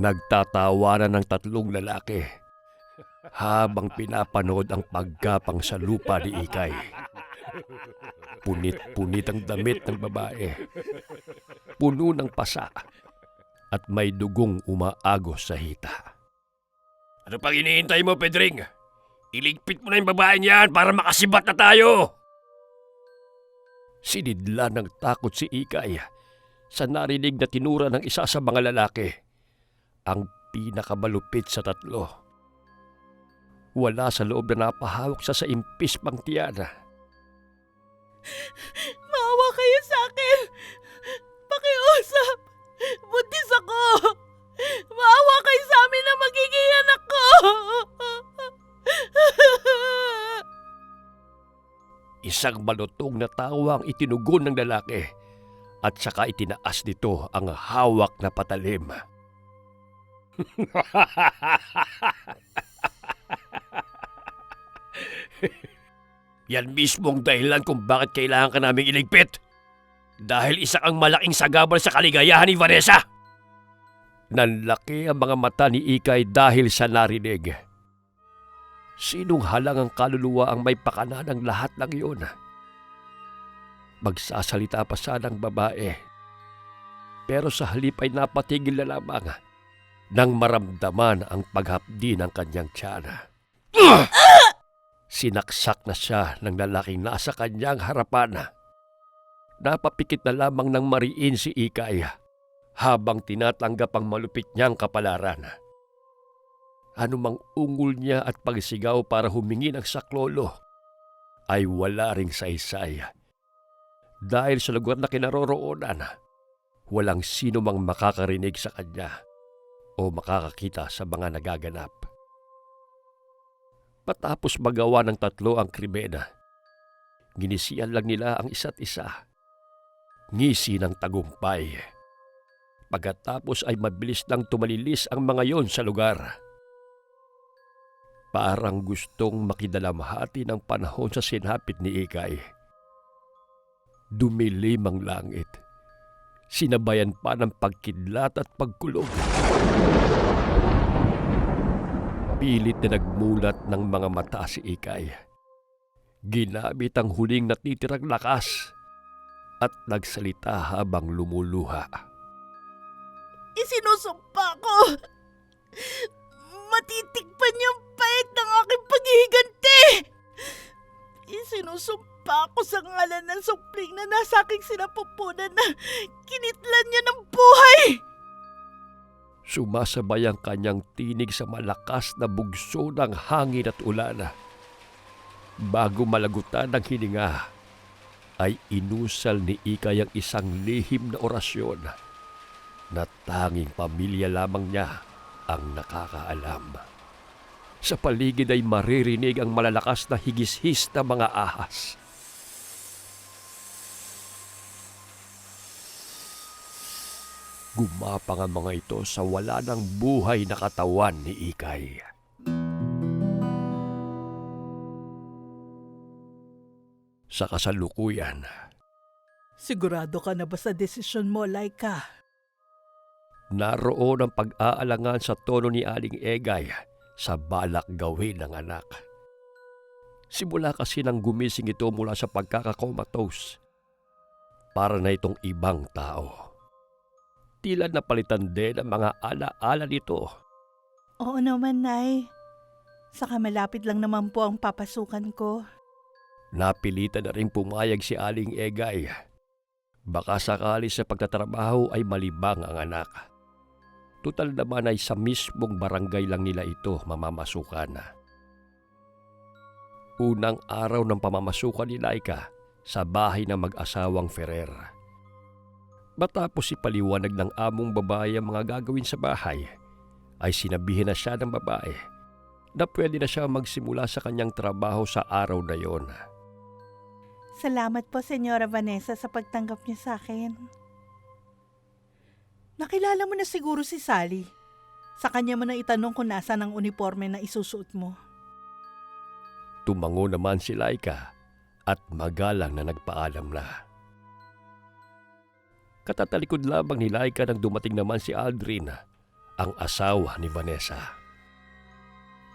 Nagtatawanan ng tatlong lalaki habang pinapanood ang paggapang sa lupa ni Ikay. Punit-punit ang damit ng babae, puno ng pasa at may dugong umaagos sa hita. Ano pang iniintay mo, Pedring? Iligpit mo na yung babaeng yan para makasibat na tayo! Sinidla ng takot si Ikay sa narinig na tinura ng isa sa mga lalaki, ang pinakamalupit sa tatlo. Wala sa loob na napahawak sa impis pang tiyana. Maawa kayo sa akin! Pakiusap! Buntis ako! Maawa kayo sa amin na magiging anak ko! Isang malutong na tawa ang itinugon ng lalaki at saka itinaas nito ang hawak na patalim. Yan mismo ang dahilan kung bakit kailangan ka naming iligpit. Dahil isa kang malaking sagabal sa kaligayahan ni Vanessa. Nanlaki ang mga mata ni Ikay dahil sa narinig. Sinong halang ang kaluluwa ang may pakana ng lahat ng iyon? Magsasalita pa sana ang babae. Pero sa halip ay napatigil na lamang nang maramdaman ang paghapdi ng kanyang tiyana. Sinaksak na siya ng lalaking nasa kanyang harapan. Napapikit na lamang ng mariin si Ikay habang tinatanggap ang malupit niyang kapalaran. Anumang ungol niya at pagsigaw para humingi ng saklolo ay wala ring saysay. Dahil sa lugar na kinaroroonan, walang sino mang makakarinig sa kanya o makakakita sa mga nagaganap. Matapos magawa ng tatlo ang krimen, ginisian lang nila ang isa't isa. Ngisi ng tagumpay. Pagkatapos ay mabilis lang tumalilis ang mga yon sa lugar. Parang gustong makidalamhati ng panahon sa sinapit ni Ikay. Dumilim ang langit. Sinabayan pa ng pagkidlat at pagkulog. Pilit na nagmulat ng mga mata si Ikay. Ginamit ang huling natitirang lakas at nagsalita habang lumuluha. Isinusumpa ko! Matitikpan niyang pait ng aking paghihiganti! Isinusumpa ko sa ngalan ng supling na nasa aking sinapupunan na kinitlan niya ng buhay! Sumasabay ang kanyang tinig sa malakas na bugso ng hangin at ulan. Bago malagutan ng hininga, ay inusal ni Ikay ang isang lihim na orasyon na tanging pamilya lamang niya ang nakakaalam. Sa paligid ay maririnig ang malalakas na higis-his na mga ahas. Gumapang ang mga ito sa wala ng buhay na katawan ni Ikay. Sa kasalukuyan, Sigurado ka na ba sa desisyon mo, Laika? naroon ang pag-aalangan sa tono ni Aling Egay sa balak gawin ng anak. Simula kasi nang gumising ito mula sa pagkakakomatose, para na itong ibang tao. Tila napalitan din ang mga alaala nito. Oo naman, Nay. Saka malapit lang naman po ang papasukan ko. Napilitan na rin pumayag si Aling Egay. Baka sakali sa pagtatrabaho ay malibang ang anak. Tutal naman ay sa mismong barangay lang nila ito mamamasukan. Unang araw ng pamamasukan ni Laika sa bahay ng mag-asawang Ferrer. Matapos ipaliwanag ng among babae ang mga gagawin sa bahay, ay sinabihin na siya ng babae na pwede na siya magsimula sa kanyang trabaho sa araw na yon. Salamat po, Senyora Vanessa, sa pagtanggap niyo sa akin. Nakilala mo na siguro si Sally. Sa kanya mo na itanong kung nasaan ang uniforme na isusuot mo. Tumango naman si Laika at magalang na nagpaalam na. Katatalikod lamang ni Laika nang dumating naman si Aldrin ang asawa ni Vanessa.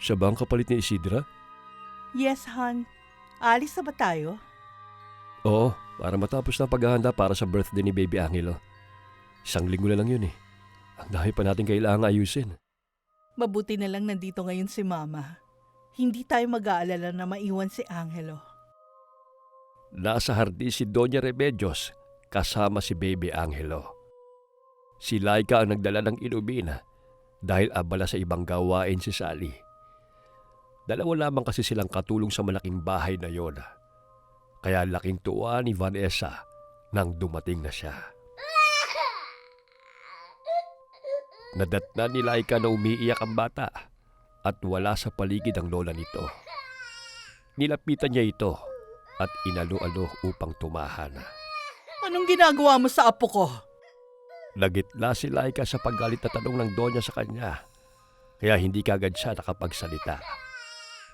Siya ba ang kapalit ni Isidra? Yes, hon. Alis na ba tayo? Oo, para matapos na paghahanda para sa birthday ni Baby Angelo. 1 linggo na lang yun eh. Ang dami pa natin kailangang ayusin. Mabuti na lang nandito ngayon si Mama. Hindi tayo mag-aalala na maiwan si Angelo. Nasa hardin si Doña Remedios kasama si Baby Angelo. Si Laika ang nagdala ng inubina dahil abala sa ibang gawain si Sally. 2 lamang kasi silang katulong sa malaking bahay na yon. Kaya laking tuwa ni Vanessa nang dumating na siya. Nadatnan ni Laika na umiiyak ang bata at wala sa paligid ang lola nito. Nilapitan niya ito at inalo-alo upang tumahan. Anong ginagawa mo sa apo ko? Nagitla si Laika sa paggalit na tanong ng Donya sa kanya, kaya hindi kagad siya nakapagsalita.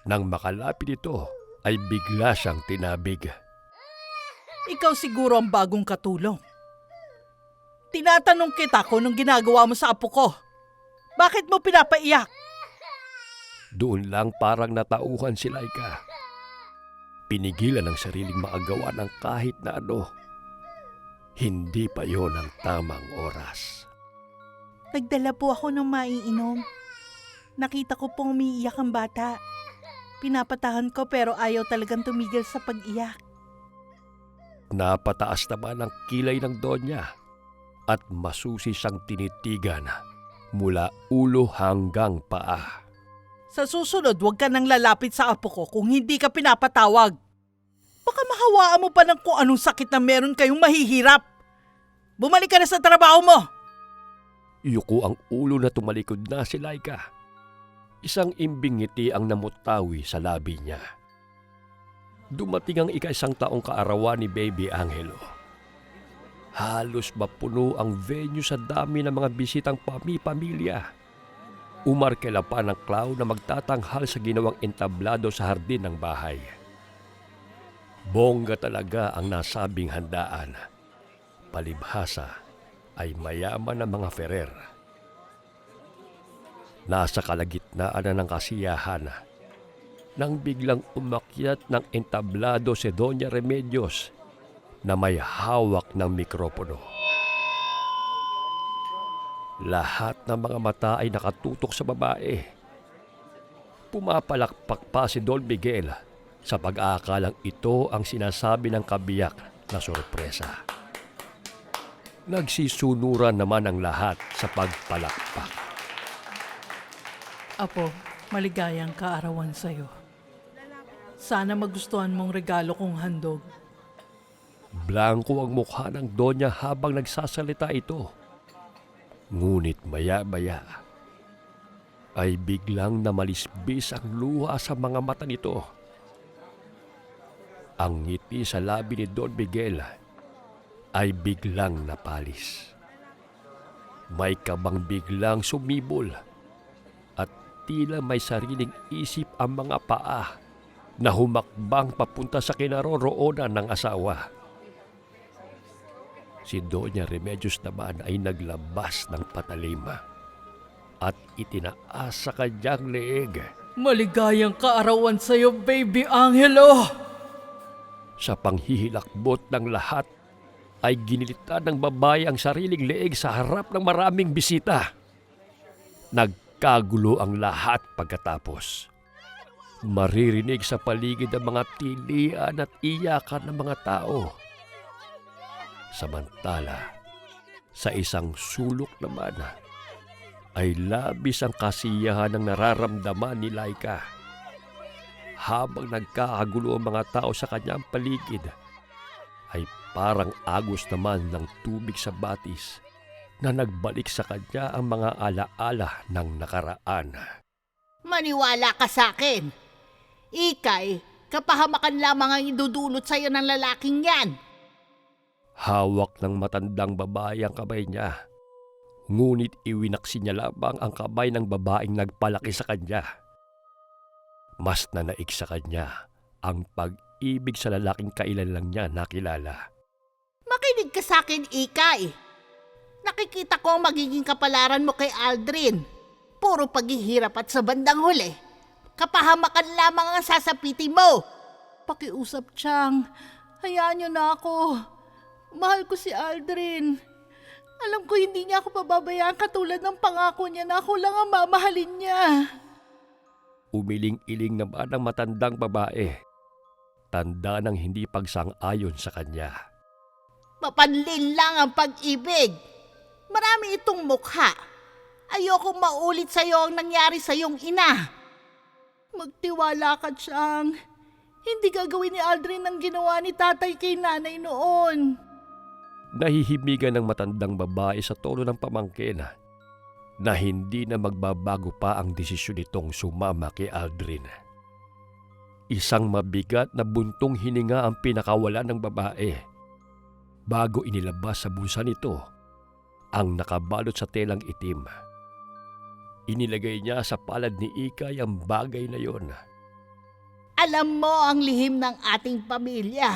Nang makalapit ito, ay bigla siyang tinabig. Ikaw siguro ang bagong katulong. Tinatanong kita kung anong ginagawa mo sa apo ko. Bakit mo pinapaiyak? Doon lang parang natauhan si Laika. Pinigilan ang sariling makagawa ng kahit na ano. Hindi pa yon ang tamang oras. Nagdala po ako ng maiinom. Nakita ko pong umiiyak ang bata. Pinapatahan ko pero ayaw talagang tumigil sa pag-iyak. Napataas naman ang kilay ng Donya at masusi siyang tinitigan mula ulo hanggang paa. Sa susunod, huwag ka nang lalapit sa apo ko kung hindi ka pinapatawag. Baka mahawaan mo pa ng kung anong sakit na meron kayong mahihirap. Bumalik ka na sa trabaho mo! Yuko ang ulo na tumalikod na si Laika. Isang imbing ngiti ang namutawi sa labi niya. Dumating ang 1 taong kaarawan ni Baby Angelo. Halos mapuno ang venue sa dami ng mga bisitang pamilya. Umarkela pa ng clown na magtatanghal sa ginawang entablado sa hardin ng bahay. Bongga talaga ang nasabing handaan. Palibhasa ay mayaman ng mga Ferrer. Nasa kalagitnaan na ng kasiyahan nang biglang umakyat ng entablado si Doña Remedios na may hawak ng mikropono. Lahat ng mga mata ay nakatutok sa babae. Pumapalakpak pa si Don Miguel sa pag-aakalang ito ang sinasabi ng kabiyak na sorpresa. Nagsisunuran naman ang lahat sa pagpalakpak. Apo, maligayang kaarawan sa'yo. Sana magustuhan mong regalo kong handog. Blanko ang mukha ng Donya habang nagsasalita ito. Ngunit maya-maya ay biglang namalisbis ang luha sa mga mata nito. Ang ngiti sa labi ni Don Miguel ay biglang napalis. May kabang biglang sumibol at tila may sariling isip ang mga paa na humakbang papunta sa kinaroroonan ng asawa. Si Doña Remedios naman ay naglabas ng patalim at itinaas sa kanyang leeg. Maligayang kaarawan sa'yo, Baby Angelo! Sa panghihilakbot ng lahat ay ginilitan ng babae ang sariling leeg sa harap ng maraming bisita. Nagkagulo ang lahat pagkatapos. Maririnig sa paligid ang mga tilian at iyakan ng mga tao. Samantala, sa isang sulok naman ay labis ang kasiyahan ng nararamdaman ni Laika. Habang nagkakagulo ang mga tao sa kanyang paligid, ay parang agos naman ng tubig sa batis na nagbalik sa kanya ang mga alaala ng nakaraan. Maniwala ka sa akin. Ikay, kapahamakan lamang ang idudulot sa'yo ng lalaking yan. Hawak ng matandang babae ang kamay niya. Ngunit iwinaksi niya lamang ang kamay ng babaeng nagpalaki sa kanya. Mas nanaig sa kanya ang pag-ibig sa lalaking kailan lang niya nakilala. Makinig ka sa akin, Ikay. Nakikita ko ang magiging kapalaran mo kay Aldrin. Puro paghihirap at sa bandang huli, kapahamakan lamang ang sasapitin mo. Pakiusap, Chang. Hayaan niyo na ako. Mahal ko si Aldrin. Alam ko hindi niya ako pababayaan katulad ng pangako niya na ako lang ang mamahalin niya. Umiling-iling naman ang matandang babae. Tanda ng hindi pagsang-ayon sa kanya. Mapanlin lang ang pag-ibig. Marami itong mukha. Ayokong maulit sa'yo ang nangyari sa iyong ina. Magtiwala ka, Chang. Hindi gagawin ni Aldrin ang ginawa ni tatay kay nanay noon. Nahihimigan ng matandang babae sa tono ng pamangkin na hindi na magbabago pa ang desisyon nitong sumama kay Aldrin. Isang mabigat na buntong hininga ang pinakawala ng babae bago inilabas sa bulsa nito ang nakabalot sa telang itim. Inilagay niya sa palad ni Ikay ang bagay na yon. Alam mo ang lihim ng ating pamilya.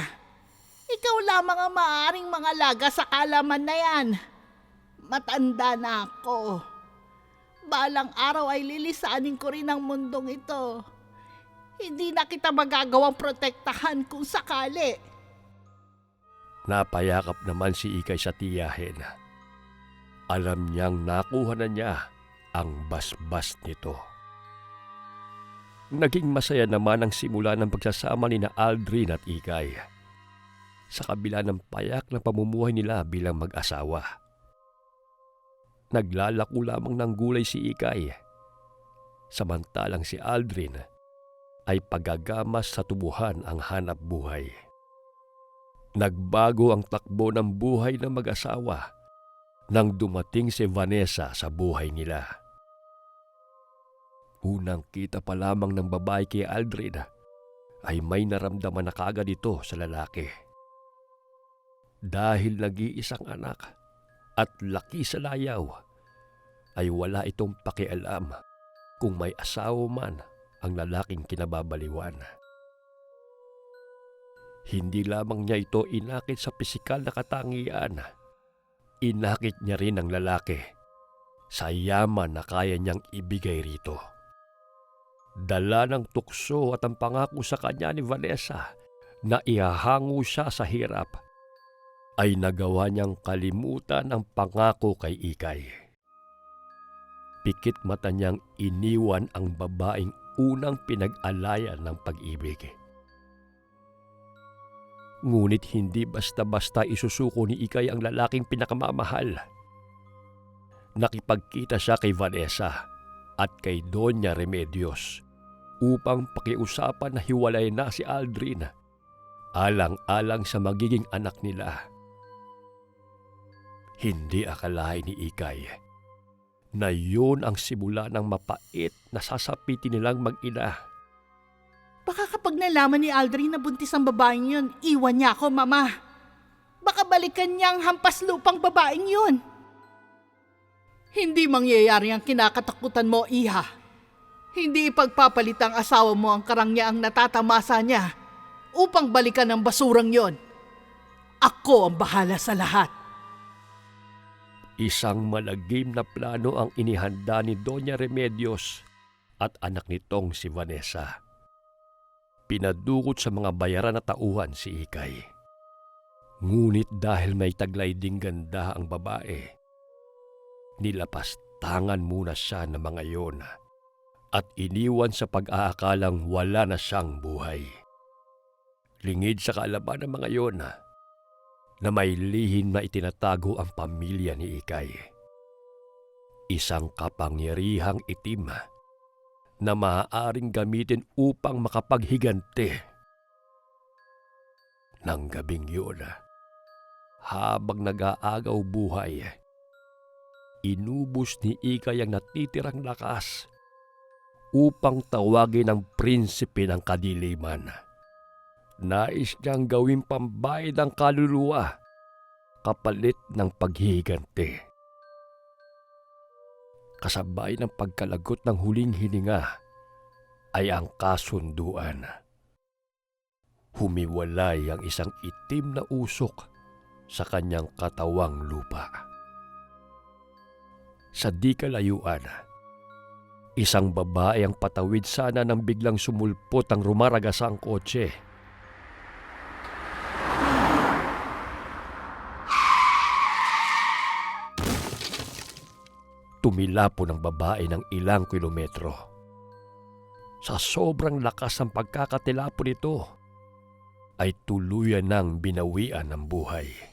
Ikaw lamang ang maaaring mangalaga sa kalaman na yan. Matanda na ako. Balang araw ay lilisanin ko rin ang mundong ito. Hindi na kita magagawang protektahan kung sakali. Napayakap naman si Ikay sa tiyahin. Alam niyang nakuha na niya ang basbas nito. Naging masaya naman ang simula ng pagsasama ni na Aldrin at Ikay. Sa kabila ng payak na pamumuhay nila bilang mag-asawa. Naglalako lamang ng gulay si Ikay. Samantalang si Aldrin ay paggagamas sa tubuhan ang hanap buhay. Nagbago ang takbo ng buhay ng mag-asawa nang dumating si Vanessa sa buhay nila. Unang kita pa lamang ng babae kay Aldrin ay may naramdaman na kaagad ito sa lalaki. Dahil nag-iisang anak at laki sa layaw, ay wala itong pakialam kung may asawa man ang lalaking kinababaliwan. Hindi lamang niya ito inakit sa pisikal na katangian, inakit niya rin ang lalaki sa yaman na kaya niyang ibigay rito. Dala ng tukso at ang pangako sa kanya ni Vanessa na ihahango siya sa hirap, ay nagawa niyang kalimutan ang pangako kay Ikay. Pikit mata niyang iniwan ang babaeng unang pinag-alayan ng pag-ibig. Ngunit hindi basta-basta isusuko ni Ikay ang lalaking pinakamamahal. Nakipagkita siya kay Vanessa at kay Doña Remedios upang pakiusapan na hiwalay na si Aldrin, alang-alang sa magiging anak nila. Hindi akalain ni Ikay na yun ang simula ng mapait na sasapitin nilang mag-ina. Baka kapag nalaman ni Aldrin na buntis ang babaeng yun, iwan niya ako, Mama. Baka balikan niya ang hampas lupang babaeng yun. Hindi mangyayari ang kinakatakutan mo, Iha. Hindi ipagpapalit ang asawa mo ang karangyaang natatamasa niya upang balikan ang basurang yon. Ako ang bahala sa lahat. Isang malagim na plano ang inihanda ni Doña Remedios at anak nitong si Vanessa. Pinadukot sa mga bayaran na tauhan si Ikay. Ngunit dahil may taglay ding ganda ang babae, nilapastangan muna siya ng mga yon at iniwan sa pag-aakalang wala na siyang buhay. Lingid sa kaalaman ng mga yon na may lihim na itinatago ang pamilya ni Ikay. Isang kapangyarihang itim na maaaring gamitin upang makapaghiganti. Nang gabing yun, habang nag-aagaw buhay, inubos ni Ikay ang natitirang lakas upang tawagin ang prinsipe ng kadiliman. Nais niyang gawing pambayad ang kaluluwa kapalit ng paghihiganti. Kasabay ng pagkalagot ng huling hininga ay ang kasunduan. Humiwalay ang isang itim na usok sa kanyang katawang lupa. Sa di kalayuan, isang babae ang patawid sana nang biglang sumulpot ang rumaragasang kotse. Tumilapon ang babae ng ilang kilometro. Sa sobrang lakas ng pagkakatilapon nito, ay tuluyan ng binawian ng buhay.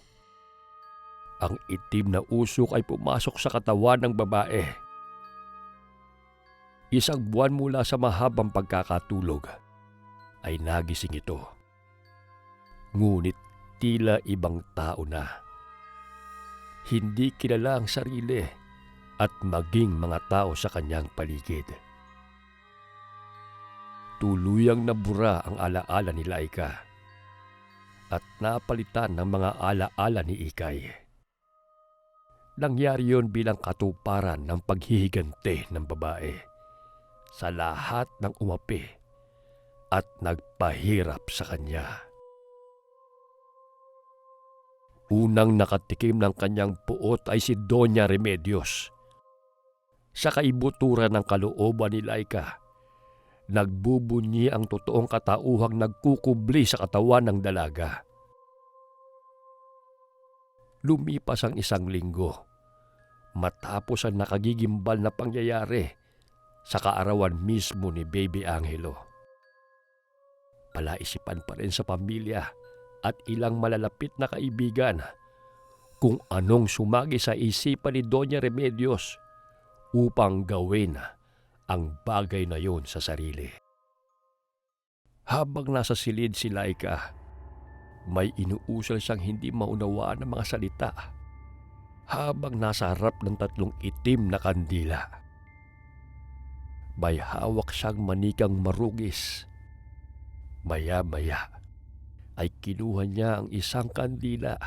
Ang itim na usok ay pumasok sa katawan ng babae. Isang buwan mula sa mahabang pagkakatulog ay nagising ito. Ngunit tila ibang tao na. Hindi kilala ang sarili at maging mga tao sa kanyang paligid. Tuluyang nabura ang alaala ni Laika at napalitan ng mga alaala ni Ikay. Nangyari yon bilang katuparan ng paghihigante ng babae sa lahat ng umapi at nagpahirap sa kanya. Unang nakatikim ng kanyang puot ay si Doña Remedios. Sa kaibuturan ng kalooban ni Laika, nagbubunyi ang totoong katauhang nagkukubli sa katawan ng dalaga. Lumipas ang isang linggo matapos ang nakagigimbal na pangyayari sa kaarawan mismo ni Baby Angelo. Palaisipan pa rin sa pamilya at ilang malalapit na kaibigan kung anong sumagi sa isipan ni Doña Remedios upang gawin ang bagay na yon sa sarili. Habang nasa silid si Laika, may inuusal siyang hindi maunawaan ng mga salita habang nasa harap ng 3 itim na kandila. May hawak siyang manikang marugis. Maya-maya ay kinuha niya ang isang kandila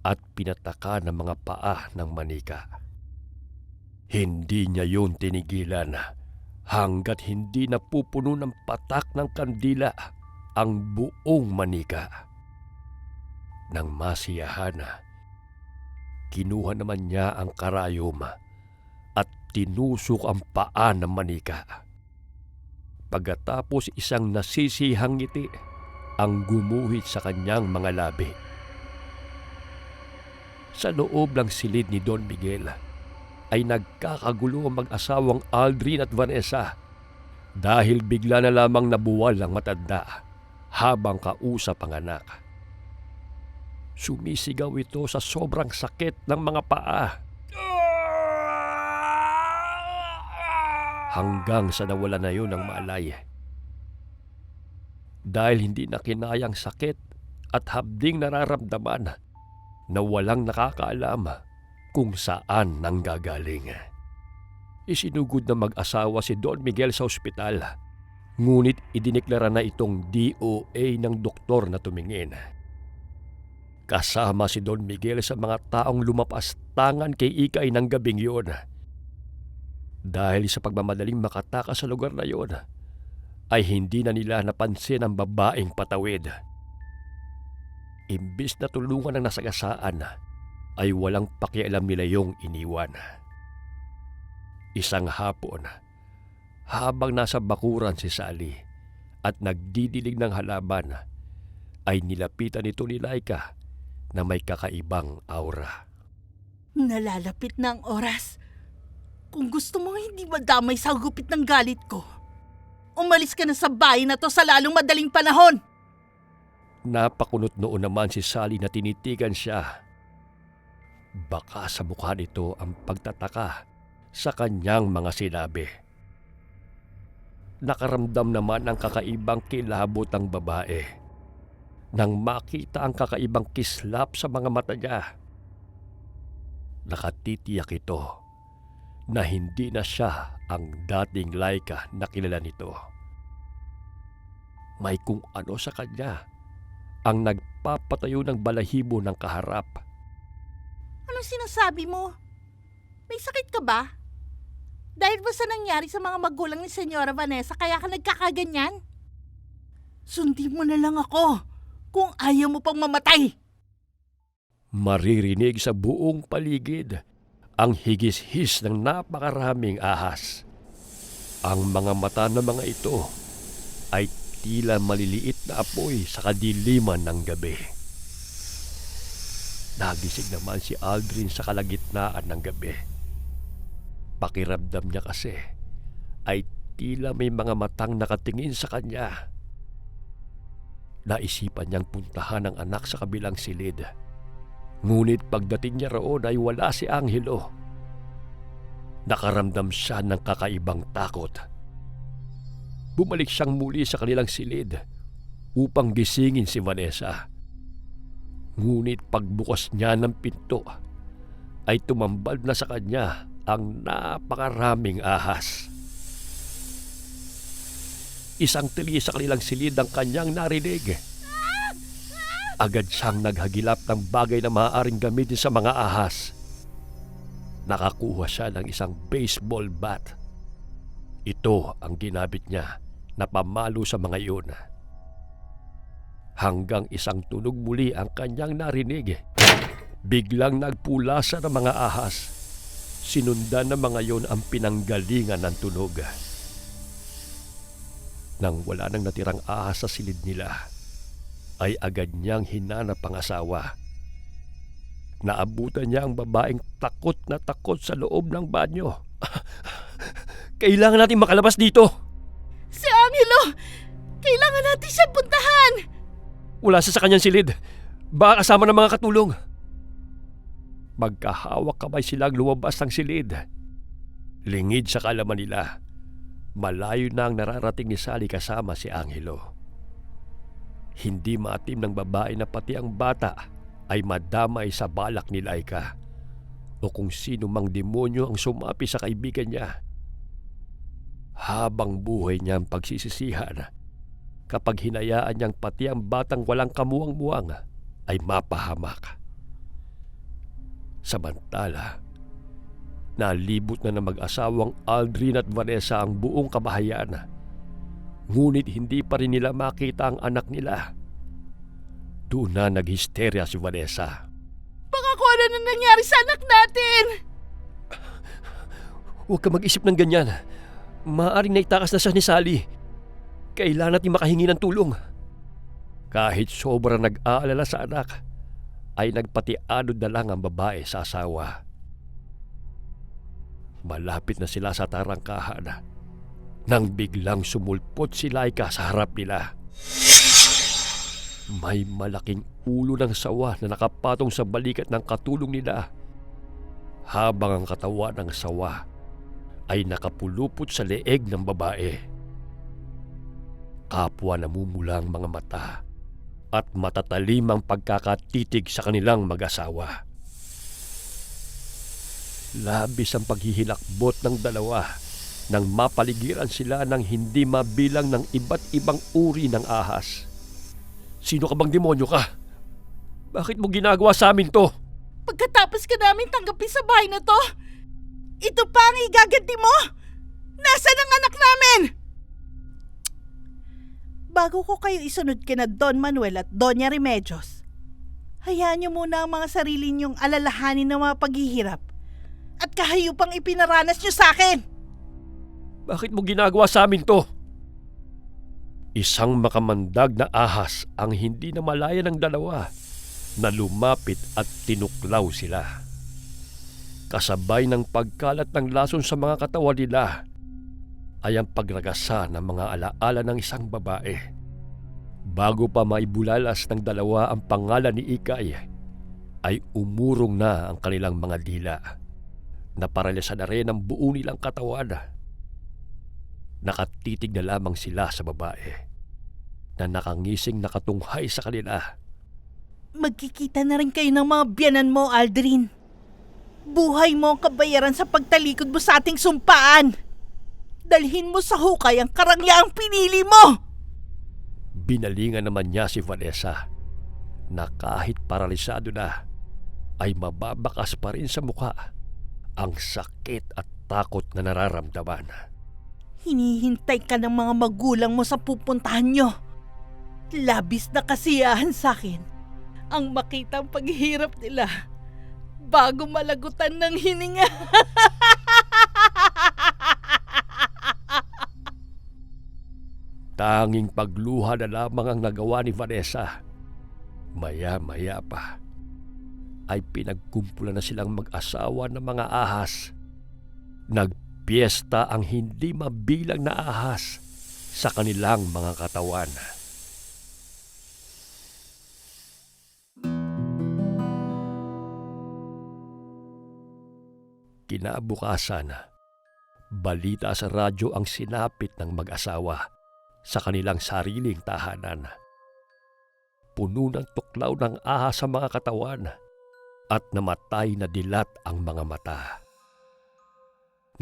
at pinataka ng mga paa ng manika. Hindi niya yun tinigilan hanggat hindi napupuno ng patak ng kandila ang buong manika. Nang masiyahan, kinuha naman niya ang karayom at tinusok ang paa ng manika. Pagkatapos isang nasisihang ngiti ang gumuhit sa kanyang mga labi. Sa loob ng silid ni Don Miguel ay nagkakagulo ang mag-asawang Aldrin at Vanessa dahil bigla na lamang nabuwal ang matanda habang kausap ang anak. Sumisigaw ito sa sobrang sakit ng mga paa. Hanggang sa nawala na yun ng malay. Dahil hindi na kinayang sakit at habding nararamdaman na walang nakakaalam kung saan nanggagaling. Isinugod na mag-asawa si Don Miguel sa ospital. Ngunit idineklara na itong DOA ng doktor na tumingin. Kasama si Don Miguel sa mga taong lumapas tangan kay Ikay ng gabing yun. Dahil sa pagmamadaling makatakas sa lugar na yun, ay hindi na nila napansin ang babaeng patawid. Imbis na tulungan ang nasagasaan, ay walang pakialam nila yung iniwan. Isang hapon, habang nasa bakuran si Sally at nagdidilig ng halaman, ay nilapitan ito ni Laika na may kakaibang aura. Nalalapit na ang oras. Kung gusto mo hindi madamay sa gupit ng galit ko, umalis ka na sa bahay na to sa lalong madaling panahon. Napakunot noon naman si Sally na tinitigan siya. Baka sa mukha nito ang pagtataka sa kanyang mga sinabi. Nakaramdam naman ang kakaibang kilabot ang babae nang makita ang kakaibang kislap sa mga mata niya. Nakatitiyak ito na hindi na siya ang dating Laika na kilala nito. May kung ano sa kanya ang nagpapatayo ng balahibo ng kaharap. Anong sinasabi mo? May sakit ka ba? Dahil ba sa nangyari sa mga magulang ni Senyora Vanessa kaya ka nagkakaganyan? Sundin mo na lang ako kung ayaw mo pang mamatay. Maririnig sa buong paligid ang higis-his ng napakaraming ahas. Ang mga mata ng mga ito ay tila maliliit na apoy sa kadiliman ng gabi. Nagising naman si Aldrin sa kalagitnaan ng gabi. Pakiramdam niya kasi ay tila may mga matang nakatingin sa kanya. Naisipan niyang puntahan ang anak sa kabilang silid. Ngunit pagdating niya roon ay wala si Angelo. Nakaramdam siya ng kakaibang takot. Bumalik siyang muli sa kanilang silid upang gisingin si Vanessa. Ngunit pagbukas niya ng pinto ay tumambad na sa kanya ang napakaraming ahas. Isang tili sa kanilang silid ang kanyang narinig. Agad siyang naghagilap ng bagay na maaaring gamitin sa mga ahas. Nakakuha siya ng isang baseball bat. Ito ang ginamit niya na pamalo sa mga iyon. Hanggang isang tunog muli ang kanyang narinig. Biglang nagpulasa ng mga ahas. Sinundan ng mga iyon ang pinanggalingan ng tunog. Nang wala nang natirang ahas sa silid nila, ay agad niyang hinanap ang asawa. Naabutan niya ang babaeng takot na takot sa loob ng banyo. Kailangan natin makalabas dito. Si Angelo! Kailangan natin siyang puntahan! Wala siya sa kanyang silid. Baka kasama ng mga katulong. Magkahawak kamay silang lumabas ng silid. Lingid sa kalaman nila. Malayo na ang nararating ni Sally kasama si Angelo. Hindi maatim ng babae na pati ang bata ay madamay sa balak ni Laika o kung sino mang demonyo ang sumapi sa kaibigan niya. Habang buhay niyang pagsisisihan kapag hinayaan niyang pati ang batang walang kamuwang-muwang ay mapahamak. Samantala, nalibot na ng mag-asawang Aldrin at Vanessa ang buong kabahayan. Ngunit hindi pa rin nila makita ang anak nila. Doon na naghisterya si Vanessa. Baka kung ano na nangyari sa anak natin! Huwag ka mag-isip ng ganyan. Maaaring naitakas na siya ni Sally. Kailangan natin makahingi ng tulong. Kahit sobrang nag-aalala sa anak, ay nagpatianod na lang ang babae sa asawa. Malapit na sila sa tarangkahan nang biglang sumulpot si Laika sa harap nila. May malaking ulo ng sawa na nakapatong sa balikat ng katulong nila, habang ang katawan ng sawa ay nakapulupot sa leeg ng babae. Kapwa namumula ang mga mata at matatalim ang pagkakatitig sa kanilang mag-asawa. Labis ang paghihilakbot ng dalawa nang mapaligiran sila ng hindi mabilang ng iba't ibang uri ng ahas. Sino ka bang demonyo ka? Bakit mo ginagawa sa amin to? Pagkatapos ka namin tanggapin sa bahay na to, ito pa ang igaganti mo? Nasaan ang anak namin? Bago ko kayo isunod kina Don Manuel at Doña Remedios, hayaan niyo muna ang mga sarili niyong alalahanin ng mga paghihirap at kahayupang ipinaranas niyo sa akin. Bakit mo ginagawa sa amin to? Isang makamandag na ahas ang hindi na malaya ng dalawa na lumapit at tinuklaw sila. Kasabay ng pagkalat ng lason sa mga katawan nila ay ang pagragasa ng mga alaala ng isang babae. Bago pa maibulalas ng dalawa ang pangalan ni Ikay, ay umurong na ang kanilang mga dila. Naparalisa na rin ang buo nilang katawan. Nakatitig na lamang sila sa babae na nakangising nakatunghay sa kanila. Magkikita na rin kayo ng mga biyanan mo, Aldrin. Buhay mo ang kabayaran sa pagtalikod mo sa ating sumpaan. Dalhin mo sa hukay ang karangyaang pinili mo! Binalingan naman niya si Vanessa na kahit paralisado na ay mababakas pa rin sa mukha ang sakit at takot na nararamdaman. Hinihintay ka ng mga magulang mo sa pupuntahan nyo. Labis na kasiyahan sa akin ang makita ang paghihirap nila bago malagutan ng hininga. Tanging pagluha na lamang ang nagawa ni Vanessa. Maya-maya pa ay pinagkumpulan na silang mag-asawa ng mga ahas. Nagpiesta ang hindi mabilang na ahas sa kanilang mga katawan. Kinabukasan, balita sa radyo ang sinapit ng mag-asawa sa kanilang sariling tahanan. Puno ng tuklaw ng ahas sa mga katawan at namatay na dilat ang mga mata.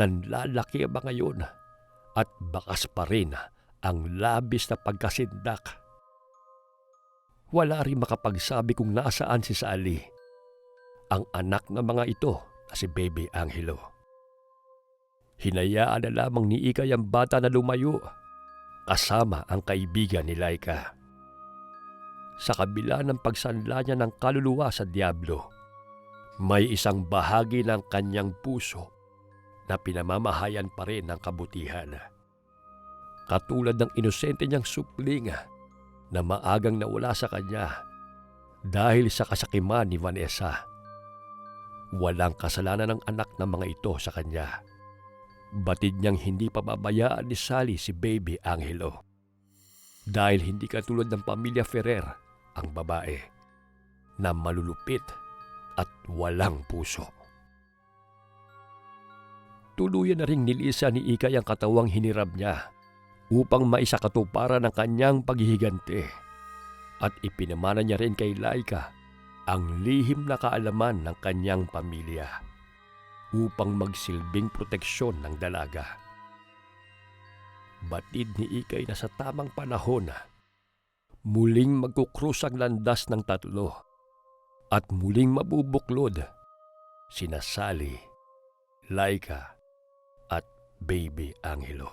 Nanlalaki ang mga yun at bakas pa rin ang labis na pagkasindak. Wala rin makapagsabi kung nasaan si Sally, ang anak ng mga ito na si Baby Angelo. Hinayaan na lamang ni Ikay ang bata na lumayo kasama ang kaibigan ni Laika. Sa kabila ng pagsanla niya ng kaluluwa sa Diablo, may isang bahagi ng kanyang puso na pinamamahayan pa rin ng kabutihan. Katulad ng inosente niyang supling na maagang nawala sa kanya dahil sa kasakiman ni Vanessa. Walang kasalanan ng anak ng mga ito sa kanya. Batid niyang hindi pababayaan ni Sally si Baby Angelo. Dahil hindi katulad ng pamilya Ferrer ang babae na malulupit at walang puso. Tuluyan na ring nilisa ni Ikay ang katawang hinirab niya upang maisakatuparan ang kanyang paghihiganti, at ipinamana niya rin kay Laika ang lihim na kaalaman ng kanyang pamilya upang magsilbing proteksyon ng dalaga. Batid ni Ikay na sa tamang panahon, muling magkukrus ang landas ng tatlo at muling mabubuklod sina Sally, Laika at Baby Angelo.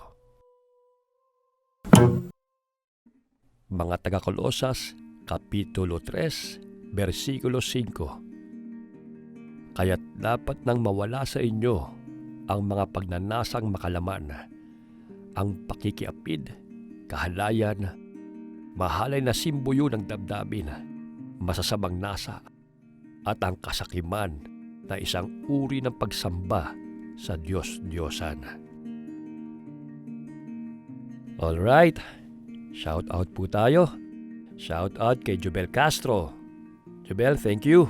Mga taga-Kolosas, Kapitulo 3, Versikulo 5. Kaya't dapat nang mawala sa inyo ang mga pagnanasang makalaman, ang pakikiapid, kahalayan, mahalay na simboyo ng damdamin, masasamang nasa, at ang kasakiman na isang uri ng pagsamba sa Diyos-Diyosan. Alright, shout out po tayo. Shout out kay Jubel Castro. Jubel, thank you.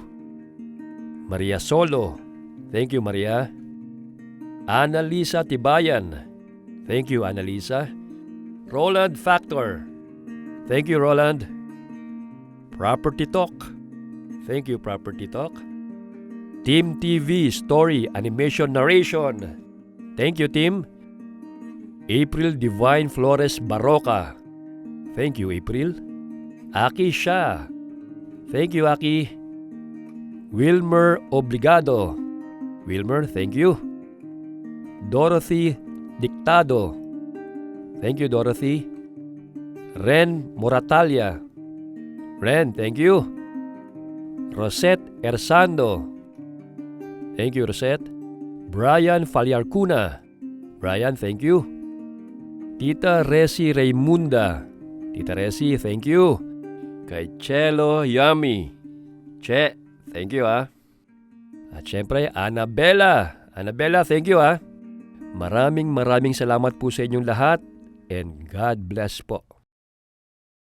Maria Solo, thank you Maria. Annalisa Tibayan, thank you Annalisa. Roland Factor, thank you Roland. Property Talk, thank you Property Talk. Team TV Story Animation Narration, thank you Team. April Divine Flores Baroka, thank you April. Aki Shah, thank you Aki. Wilmer Obligado, Wilmer, thank you. Dorothy Dictado, thank you Dorothy. Ren Moratalia, Ren, thank you. Rosette Ersando, thank you Rosette. Brian Falyarcuna, Brian, thank you. Tita Resi Raymunda, Tita Resi, thank you. Kay Chelo Yummy, Che, thank you At syempre, Annabella, thank you Maraming salamat po sa inyong lahat and God bless po.